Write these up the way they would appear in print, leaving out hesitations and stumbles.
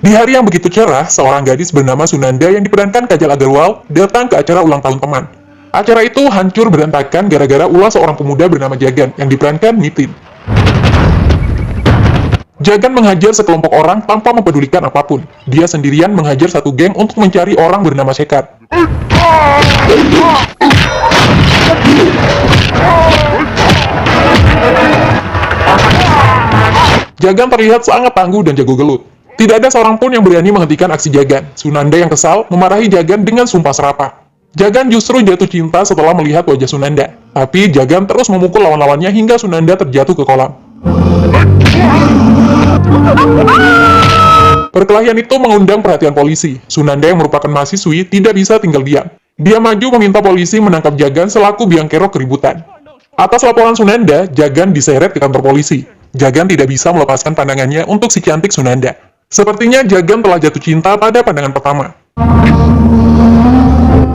Di hari yang begitu cerah, seorang gadis bernama Sunanda yang diperankan Kajal Agarwal datang ke acara ulang tahun teman. Acara itu hancur berantakan gara-gara ulah seorang pemuda bernama Jagan yang diperankan Nitin. Jagan menghajar sekelompok orang tanpa mempedulikan apapun. Dia sendirian menghajar satu geng untuk mencari orang bernama Sekar. Jagan terlihat sangat tangguh dan jago gelut. Tidak ada seorang pun yang berani menghentikan aksi Jagan. Sunanda yang kesal memarahi Jagan dengan sumpah serapah. Jagan justru jatuh cinta setelah melihat wajah Sunanda. Tapi Jagan terus memukul lawan-lawannya hingga Sunanda terjatuh ke kolam. Perkelahian itu mengundang perhatian polisi. Sunanda yang merupakan mahasiswi tidak bisa tinggal diam. Dia maju meminta polisi menangkap Jagan selaku biang kerok keributan. Atas laporan Sunanda, Jagan diseret ke kantor polisi. Jagan tidak bisa melepaskan pandangannya untuk si cantik Sunanda. Sepertinya Jagan telah jatuh cinta pada pandangan pertama.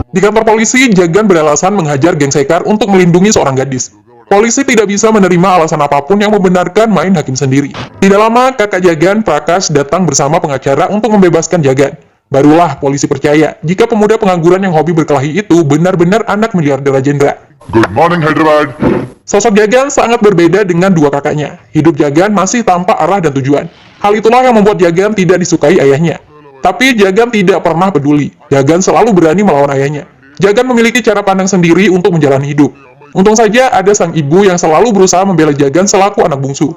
Di kantor polisi, Jagan beralasan menghajar geng Sekar untuk melindungi seorang gadis. Polisi tidak bisa menerima alasan apapun yang membenarkan main hakim sendiri. Tidak lama, kakak Jagan, Prakash, datang bersama pengacara untuk membebaskan Jagan. Barulah polisi percaya jika pemuda pengangguran yang hobi berkelahi itu benar-benar anak miliarder Rajendra. Good morning, Hyderabad. Sosok Jagan sangat berbeda dengan dua kakaknya. Hidup Jagan masih tanpa arah dan tujuan. Hal itulah yang membuat Jagan tidak disukai ayahnya. Tapi Jagan tidak pernah peduli. Jagan selalu berani melawan ayahnya. Jagan memiliki cara pandang sendiri untuk menjalani hidup. Untung saja ada sang ibu yang selalu berusaha membela Jagan selaku anak bungsu.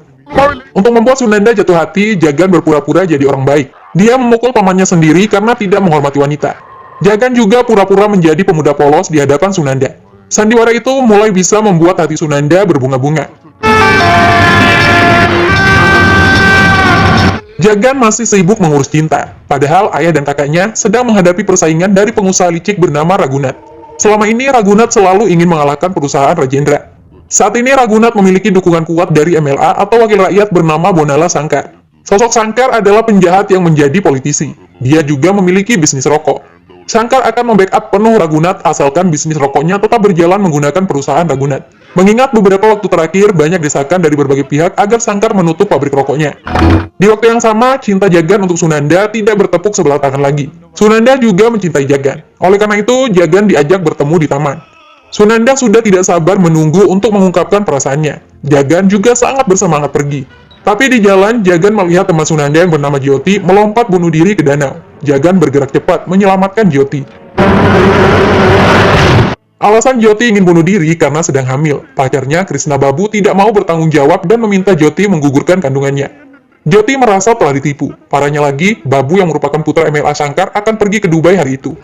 Untuk membuat Sunanda jatuh hati, Jagan berpura-pura jadi orang baik. Dia memukul pamannya sendiri karena tidak menghormati wanita. Jagan juga pura-pura menjadi pemuda polos di hadapan Sunanda. Sandiwara itu mulai bisa membuat hati Sunanda berbunga-bunga. Jagan masih sibuk mengurus cinta, padahal ayah dan kakaknya sedang menghadapi persaingan dari pengusaha licik bernama Ragunat. Selama ini Ragunat selalu ingin mengalahkan perusahaan Rajendra. Saat ini Ragunat memiliki dukungan kuat dari MLA atau wakil rakyat bernama Bonala Sangkar. Sosok Sangkar adalah penjahat yang menjadi politisi. Dia juga memiliki bisnis rokok. Sangkar akan membackup penuh Ragunat asalkan bisnis rokoknya tetap berjalan menggunakan perusahaan Ragunat. Mengingat beberapa waktu terakhir banyak desakan dari berbagai pihak agar Sangkar menutup pabrik rokoknya. Di waktu yang sama, cinta Jagan untuk Sunanda tidak bertepuk sebelah tangan lagi. Sunanda juga mencintai Jagan. Oleh karena itu, Jagan diajak bertemu di taman. Sunanda sudah tidak sabar menunggu untuk mengungkapkan perasaannya. Jagan juga sangat bersemangat pergi. Tapi di jalan, Jagan melihat teman Sunanda yang bernama Jyoti melompat bunuh diri ke danau. Jagan bergerak cepat menyelamatkan Jyoti. Alasan Jyoti ingin bunuh diri karena sedang hamil. Pacarnya, Krishna Babu, tidak mau bertanggung jawab dan meminta Jyoti menggugurkan kandungannya. Jyoti merasa telah ditipu. Parahnya lagi, Babu yang merupakan putra MLA Sangkar akan pergi ke Dubai hari itu.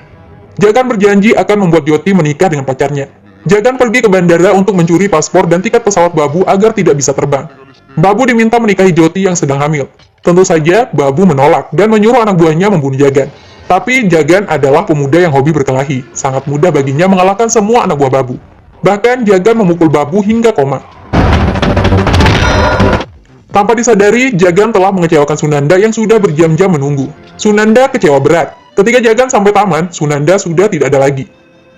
Jagan berjanji akan membuat Jyoti menikah dengan pacarnya. Jagan pergi ke bandara untuk mencuri paspor dan tiket pesawat Babu agar tidak bisa terbang. Babu diminta menikahi Jyoti yang sedang hamil. Tentu saja, Babu menolak dan menyuruh anak buahnya membunuh Jagan. Tapi Jagan adalah pemuda yang hobi berkelahi. Sangat mudah baginya mengalahkan semua anak buah Babu. Bahkan Jagan memukul Babu hingga koma. Tanpa disadari, Jagan telah mengecewakan Sunanda yang sudah berjam-jam menunggu. Sunanda kecewa berat. Ketika Jagan sampai taman, Sunanda sudah tidak ada lagi.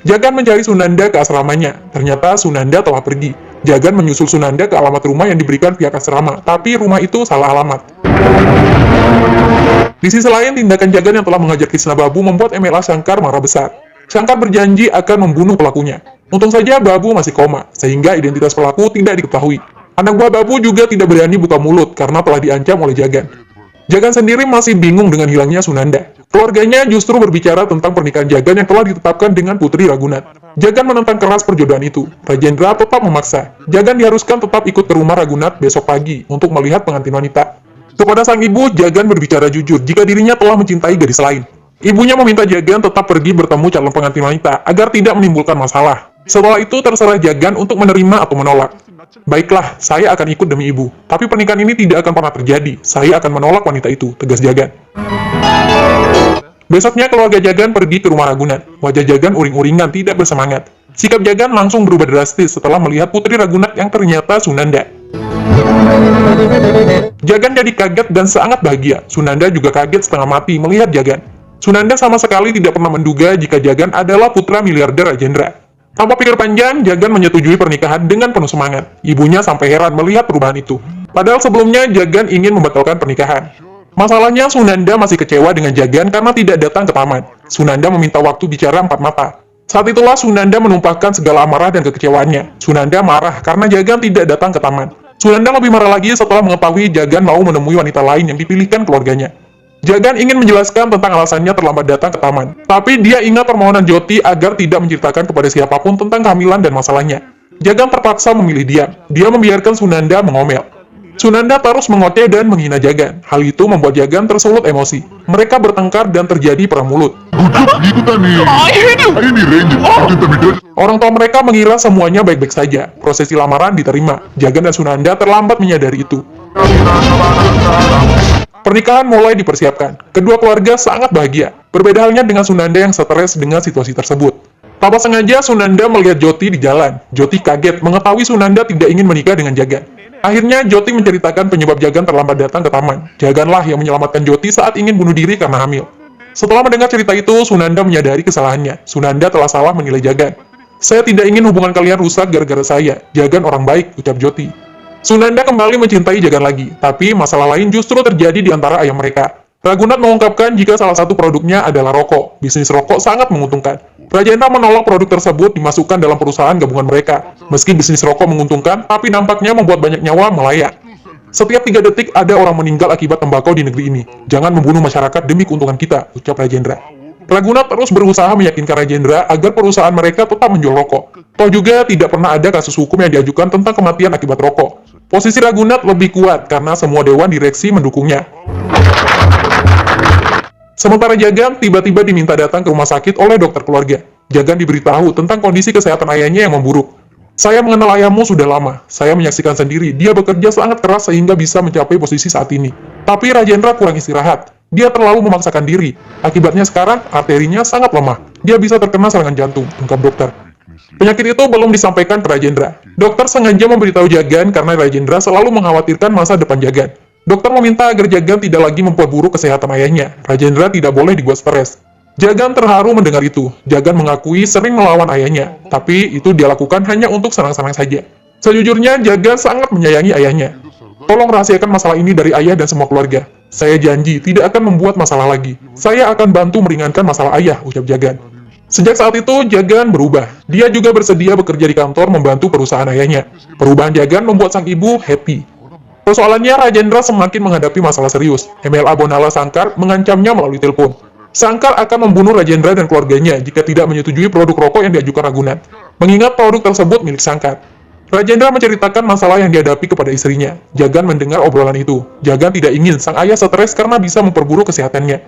Jagan mencari Sunanda ke asramanya. Ternyata Sunanda telah pergi. Jagan menyusul Sunanda ke alamat rumah yang diberikan pihak asrama, tapi rumah itu salah alamat. Di sisi lain, tindakan Jagan yang telah menghajar Krishna Babu membuat MLA Sangkar marah besar. Sangkar berjanji akan membunuh pelakunya. Untung saja Babu masih koma, sehingga identitas pelaku tidak diketahui. Anak buah Babu juga tidak berani buka mulut karena telah diancam oleh Jagan. Jagan sendiri masih bingung dengan hilangnya Sunanda. Keluarganya justru berbicara tentang pernikahan Jagan yang telah ditetapkan dengan Putri Ragunat. Jagan menentang keras perjodohan itu. Rajendra tetap memaksa. Jagan diharuskan tetap ikut ke rumah Ragunat besok pagi untuk melihat pengantin wanita. Kepada sang ibu, Jagan berbicara jujur jika dirinya telah mencintai gadis lain. Ibunya meminta Jagan tetap pergi bertemu calon pengantin wanita agar tidak menimbulkan masalah. Setelah itu terserah Jagan untuk menerima atau menolak. Baiklah, saya akan ikut demi ibu. Tapi pernikahan ini tidak akan pernah terjadi. Saya akan menolak wanita itu, tegas Jagan. Besoknya keluarga Jagan pergi ke rumah Ragunat. Wajah Jagan uring-uringan, tidak bersemangat. Sikap Jagan langsung berubah drastis setelah melihat Putri Ragunat yang ternyata Sunanda. Jagan jadi kaget dan sangat bahagia. Sunanda juga kaget setengah mati melihat Jagan. Sunanda sama sekali tidak pernah menduga jika Jagan adalah putra miliarder Rajendra. Tanpa pikir panjang, Jagan menyetujui pernikahan dengan penuh semangat. Ibunya sampai heran melihat perubahan itu. Padahal sebelumnya Jagan ingin membatalkan pernikahan. Masalahnya, Sunanda masih kecewa dengan Jagan karena tidak datang ke taman. Sunanda meminta waktu bicara empat mata. Saat itulah Sunanda menumpahkan segala amarah dan kekecewaannya. Sunanda marah karena Jagan tidak datang ke taman. Sunanda lebih marah lagi setelah mengetahui Jagan mau menemui wanita lain yang dipilihkan keluarganya. Jagan ingin menjelaskan tentang alasannya terlambat datang ke taman. Tapi dia ingat permohonan Joti agar tidak menceritakan kepada siapapun tentang kehamilan dan masalahnya. Jagan terpaksa memilih diam. Dia membiarkan Sunanda mengomel. Sunanda terus mengoceh dan menghina Jagan. Hal itu membuat Jagan tersulut emosi. Mereka bertengkar dan terjadi perang mulut. Orang tua mereka mengira semuanya baik-baik saja. Prosesi lamaran diterima. Jagan dan Sunanda terlambat menyadari itu. Pernikahan mulai dipersiapkan. Kedua keluarga sangat bahagia. Berbeda halnya dengan Sunanda yang stres dengan situasi tersebut. Tanpa sengaja, Sunanda melihat Joti di jalan. Joti kaget mengetahui Sunanda tidak ingin menikah dengan Jagan. Akhirnya, Joti menceritakan penyebab Jagan terlambat datang ke taman. Jaganlah yang menyelamatkan Joti saat ingin bunuh diri karena hamil. Setelah mendengar cerita itu, Sunanda menyadari kesalahannya. Sunanda telah salah menilai Jagan. Saya tidak ingin hubungan kalian rusak gara-gara saya. Jagan orang baik, ucap Joti. Sunanda kembali mencintai Jagan lagi, tapi masalah lain justru terjadi di antara ayah mereka. Ragunat mengungkapkan jika salah satu produknya adalah rokok. Bisnis rokok sangat menguntungkan. Rajendra menolak produk tersebut dimasukkan dalam perusahaan gabungan mereka. Meski bisnis rokok menguntungkan, tapi nampaknya membuat banyak nyawa melayang. Setiap 3 detik ada orang meninggal akibat tembakau di negeri ini. Jangan membunuh masyarakat demi keuntungan kita, ucap Rajendra. Ragunat terus berusaha meyakinkan Rajendra agar perusahaan mereka tetap menjual rokok. Toh juga tidak pernah ada kasus hukum yang diajukan tentang kematian akibat rokok. Posisi Ragunat lebih kuat karena semua dewan direksi mendukungnya. Sementara Jagan tiba-tiba diminta datang ke rumah sakit oleh dokter keluarga. Jagan diberitahu tentang kondisi kesehatan ayahnya yang memburuk. Saya mengenal ayahmu sudah lama. Saya menyaksikan sendiri dia bekerja sangat keras sehingga bisa mencapai posisi saat ini. Tapi Rajendra kurang istirahat. Dia terlalu memaksakan diri. Akibatnya sekarang arterinya sangat lemah. Dia bisa terkena serangan jantung, ungkap dokter. Penyakit itu belum disampaikan ke Rajendra. Dokter sengaja memberitahu Jagan karena Rajendra selalu mengkhawatirkan masa depan Jagan. Dokter meminta agar Jagan tidak lagi memperburuk kesehatan ayahnya. Rajendra tidak boleh dibuat stres. Jagan terharu mendengar itu. Jagan mengakui sering melawan ayahnya, tapi itu dia lakukan hanya untuk senang-senang saja. Sejujurnya, Jagan sangat menyayangi ayahnya. Tolong rahasiakan masalah ini dari ayah dan semua keluarga. Saya janji tidak akan membuat masalah lagi. Saya akan bantu meringankan masalah ayah, ucap Jagan. Sejak saat itu, Jagan berubah. Dia juga bersedia bekerja di kantor membantu perusahaan ayahnya. Perubahan Jagan membuat sang ibu happy. Persoalannya, Rajendra semakin menghadapi masalah serius. MLA Bonala Sankar mengancamnya melalui telepon. Sankar akan membunuh Rajendra dan keluarganya jika tidak menyetujui produk rokok yang diajukan Ragunat. Mengingat produk tersebut milik Sankar. Rajendra menceritakan masalah yang dihadapi kepada istrinya. Jagan mendengar obrolan itu. Jagan tidak ingin sang ayah stres karena bisa memperburuk kesehatannya.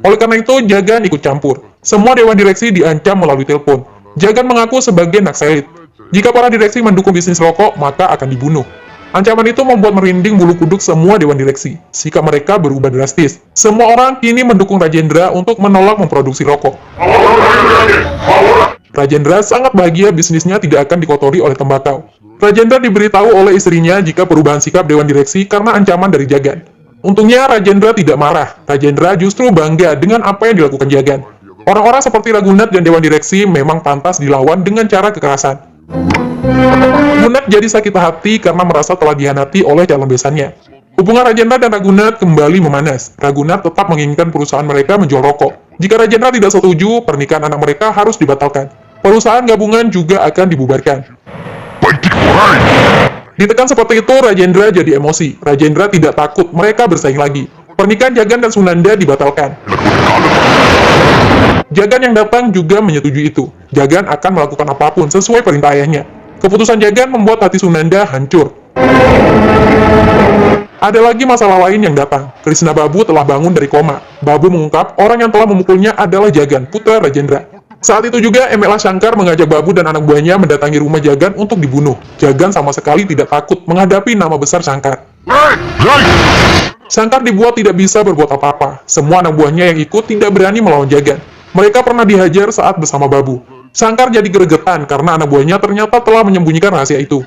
Oleh karena itu, Jagan ikut campur. Semua dewan direksi diancam melalui telepon. Jagan mengaku sebagai naksalit. Jika para direksi mendukung bisnis rokok, maka akan dibunuh. Ancaman itu membuat merinding bulu kuduk semua dewan direksi. Sikap mereka berubah drastis. Semua orang kini mendukung Rajendra untuk menolak memproduksi rokok. Rajendra sangat bahagia bisnisnya tidak akan dikotori oleh tembakau. Rajendra diberitahu oleh istrinya jika perubahan sikap dewan direksi karena ancaman dari Jagan. Untungnya Rajendra tidak marah. Rajendra justru bangga dengan apa yang dilakukan Jagan. Orang-orang seperti Ragunat dan dewan direksi memang pantas dilawan dengan cara kekerasan. Ragunat jadi sakit hati karena merasa telah dihianati oleh calon besannya. Hubungan Rajendra dan Ragunat kembali memanas. Ragunat tetap menginginkan perusahaan mereka menjual rokok. Jika Rajendra tidak setuju, pernikahan anak mereka harus dibatalkan. Perusahaan gabungan juga akan dibubarkan. Ditekan seperti itu, Rajendra jadi emosi. Rajendra tidak takut mereka bersaing lagi. Pernikahan Jagan dan Sunanda dibatalkan. Jagan yang datang juga menyetujui itu. Jagan akan melakukan apapun sesuai perintah ayahnya. Keputusan Jagan membuat hati Sunanda hancur. Ada lagi masalah lain yang datang. Krishna Babu telah bangun dari koma. Babu mengungkap orang yang telah memukulnya adalah Jagan, putra Rajendra. Saat itu juga MLA Shankar mengajak Babu dan anak buahnya mendatangi rumah Jagan untuk dibunuh. Jagan sama sekali tidak takut menghadapi nama besar Shankar. Shankar dibuat tidak bisa berbuat apa-apa. Semua anak buahnya yang ikut tidak berani melawan Jagan. Mereka pernah dihajar saat bersama Babu. Shankar jadi gregetan karena anak buahnya ternyata telah menyembunyikan rahasia itu.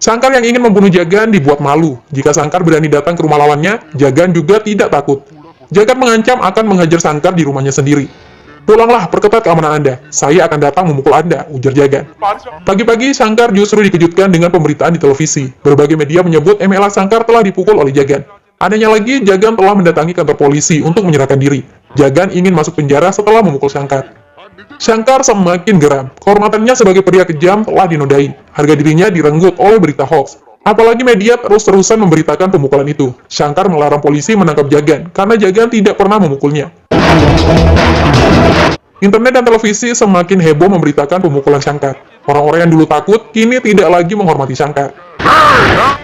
Shankar yang ingin membunuh Jagan dibuat malu. Jika Shankar berani datang ke rumah lawannya, Jagan juga tidak takut. Jagan mengancam akan menghajar Shankar di rumahnya sendiri. Pulanglah, perketat keamanan Anda. Saya akan datang memukul Anda, ujar Jagan. Pagi-pagi, Shankar justru dikejutkan dengan pemberitaan di televisi. Berbagai media menyebut MLA Shankar telah dipukul oleh Jagan. Anehnya lagi, Jagan telah mendatangi kantor polisi untuk menyerahkan diri. Jagan ingin masuk penjara setelah memukul Shankar. Shankar semakin geram. Kehormatannya sebagai pria kejam telah dinodai. Harga dirinya direnggut oleh berita hoax. Apalagi media terus-terusan memberitakan pemukulan itu. Shankar melarang polisi menangkap Jagan karena Jagan tidak pernah memukulnya. Internet dan televisi semakin heboh memberitakan pemukulan Shankar. Orang-orang yang dulu takut, kini tidak lagi menghormati Shankar.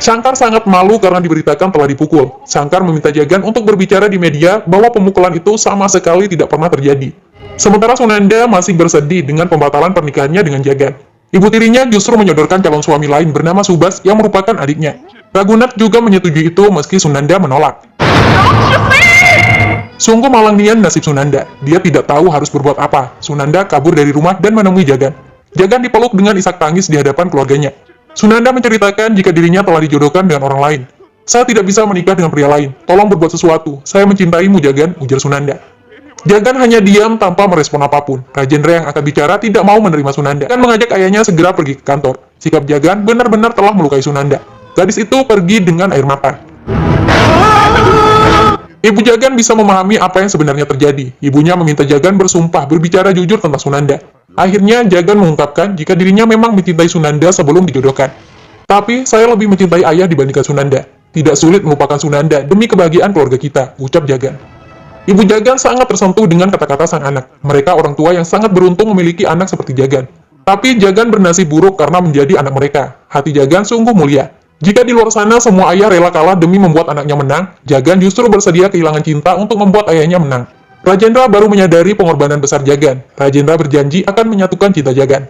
Shankar sangat malu karena diberitakan telah dipukul. Shankar meminta Jagan untuk berbicara di media bahwa pemukulan itu sama sekali tidak pernah terjadi. Sementara Sunanda masih bersedih dengan pembatalan pernikahannya dengan Jagan. Ibu tirinya justru menyodorkan calon suami lain bernama Subas yang merupakan adiknya. Raghunath juga menyetujui itu meski Sunanda menolak. Sungguh malang nian nasib Sunanda. Dia tidak tahu harus berbuat apa. Sunanda kabur dari rumah dan menemui Jagan. Jagan dipeluk dengan isak tangis di hadapan keluarganya. Sunanda menceritakan jika dirinya telah dijodohkan dengan orang lain. Saya tidak bisa menikah dengan pria lain. Tolong berbuat sesuatu. Saya mencintaimu, Jagan, ujar Sunanda. Jagan hanya diam tanpa merespon apapun. Rajendra yang akan bicara tidak mau menerima Sunanda dan mengajak ayahnya segera pergi ke kantor. Sikap Jagan benar-benar telah melukai Sunanda. Gadis itu pergi dengan air mata. Ibu Jagan bisa memahami apa yang sebenarnya terjadi. Ibunya meminta Jagan bersumpah berbicara jujur tentang Sunanda. Akhirnya Jagan mengungkapkan jika dirinya memang mencintai Sunanda sebelum dijodohkan. Tapi saya lebih mencintai ayah dibandingkan Sunanda. Tidak sulit melupakan Sunanda demi kebahagiaan keluarga kita, ucap Jagan. Ibu Jagan sangat tersentuh dengan kata-kata sang anak. Mereka orang tua yang sangat beruntung memiliki anak seperti Jagan. Tapi Jagan bernasib buruk karena menjadi anak mereka. Hati Jagan sungguh mulia. Jika di luar sana semua ayah rela kalah demi membuat anaknya menang, Jagan justru bersedia kehilangan cinta untuk membuat ayahnya menang. Rajendra baru menyadari pengorbanan besar Jagan. Rajendra berjanji akan menyatukan cinta Jagan.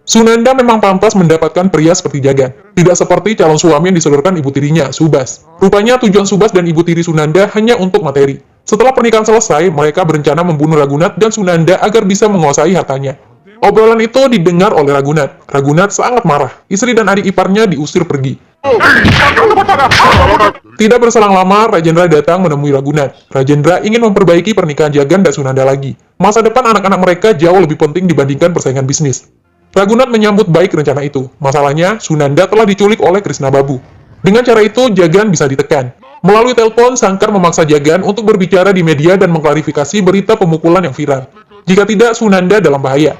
Sunanda memang pantas mendapatkan pria seperti Jagan. Tidak seperti calon suami yang disodorkan ibu tirinya, Subas. Rupanya tujuan Subas dan ibu tiri Sunanda hanya untuk materi. Setelah pernikahan selesai, mereka berencana membunuh Raghunath dan Sunanda agar bisa menguasai hartanya. Obrolan itu didengar oleh Raghunath. Raghunath sangat marah. Istri dan adik iparnya diusir pergi. Tidak berselang lama, Rajendra datang menemui Raghunath. Rajendra ingin memperbaiki pernikahan Jagan dan Sunanda lagi. Masa depan anak-anak mereka jauh lebih penting dibandingkan persaingan bisnis. Raghunath menyambut baik rencana itu. Masalahnya, Sunanda telah diculik oleh Krishna Babu. Dengan cara itu, Jagan bisa ditekan. Melalui telepon, Shankar memaksa Jagan untuk berbicara di media dan mengklarifikasi berita pemukulan yang viral. Jika tidak, Sunanda dalam bahaya.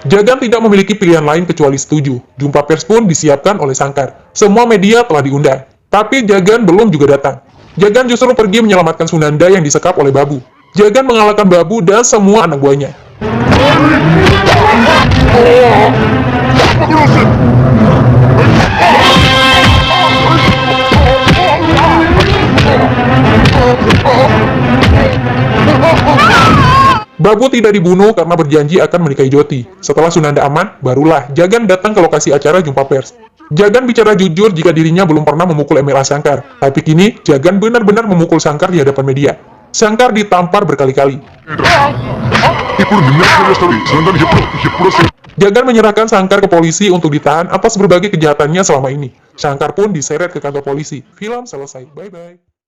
Jagan tidak memiliki pilihan lain kecuali setuju. Jumpa pers pun disiapkan oleh Shankar. Semua media telah diundang. Tapi Jagan belum juga datang. Jagan justru pergi menyelamatkan Sunanda yang disekap oleh Babu. Jagan mengalahkan Babu dan semua anak buahnya. Babu tidak dibunuh karena berjanji akan menikahi Jyoti. Setelah Sunanda aman, barulah Jagan datang ke lokasi acara jumpa pers. Jagan bicara jujur jika dirinya belum pernah memukul MLA Shankar. Tapi kini, Jagan benar-benar memukul Shankar di hadapan media. Shankar ditampar berkali-kali. Jagan menyerahkan Shankar ke polisi untuk ditahan atas berbagai kejahatannya selama ini. Shankar pun diseret ke kantor polisi. Film selesai. Bye-bye.